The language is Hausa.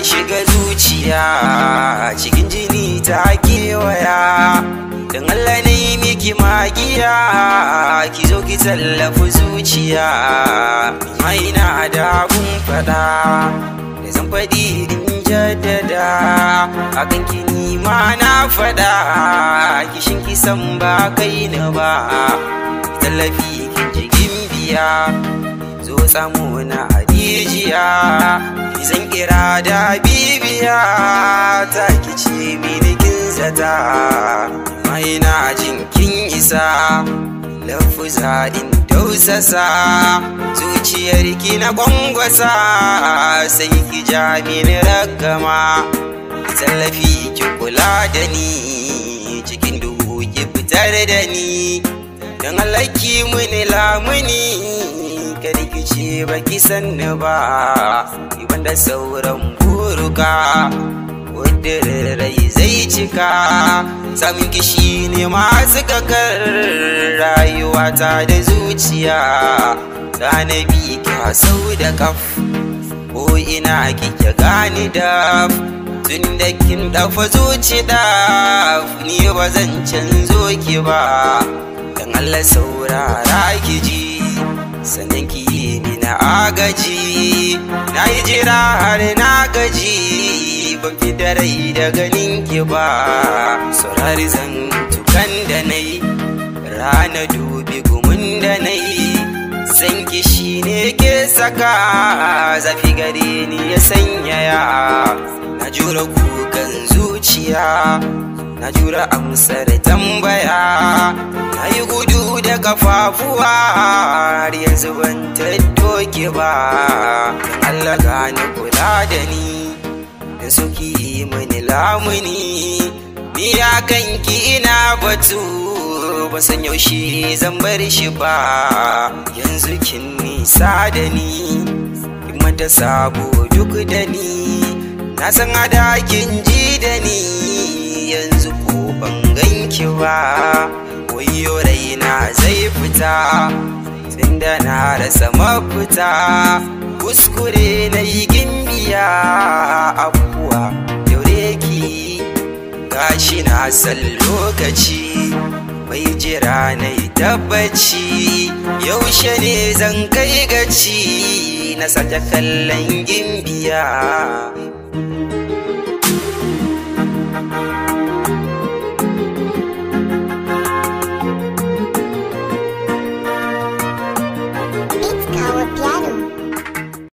shiga zuciya, cikin jini ta kewaya. Dan Allah na yi miki magiya, ki zo ki tallafi zuciya. Mai na da abun faɗa, da zan faɗi in jaddada. Akan ki ni ma na faɗa, kishin kisan ba kai na ba. Tallafi kin jigin biya, zo samu na adijiya. Zan kira da bibiya, ta kice mini kin zata. Mai na jin kin isa, lafuza in tausasa. Zuciyar ki na gwangwasa, sai ki ja mini ragama. Tallafi ki kula da ni, cikin duhu ki fitar da ni. Dan Allah ki mini lamuni, kada ki ce baki sanni ba. Ki banda sauran buruka, wadda rai zai cika. Samun kishi ne masu kakar rayuwata da zuciya. Ganabi ka sau da kaf, ko ina kike gani daf. Tun da kin dafa zuci daf, ni ba zan canzo ki ba. Dan Allah saurara ki ji, sannan ki yi mini agaji. Na yi jira har na gaji, ban fi da rai da ganin ki ba. Saurari zantukan da na yi, rana dubi gumin da na yi. San ki shi ne ke saka zafi gare ni ya sanyaya. Na jura kukan zuciya, na jura amsar tambaya. Na yi gudu da kafafuwa, har yanzu ban tattoke ba. Dan Allah gani kula da ni, da suki yi mini lamuni. Ni ya kanki ina batu, ba san yaushe zan bar shi ba. Yanzu kin nisa da ni, kin mata sabo duk da ni. Na san ada kin ji da ni, yanzu ko ban ganki ba. Wayyo raina zai fita, tunda na rasa mafita. Kuskure na yi gimbiya, abuwa daure ki. Gashi na san lokaci, bai jira na yi tabbaci. Yaushe ne zan kai gaci, na sake kallon gimbiya.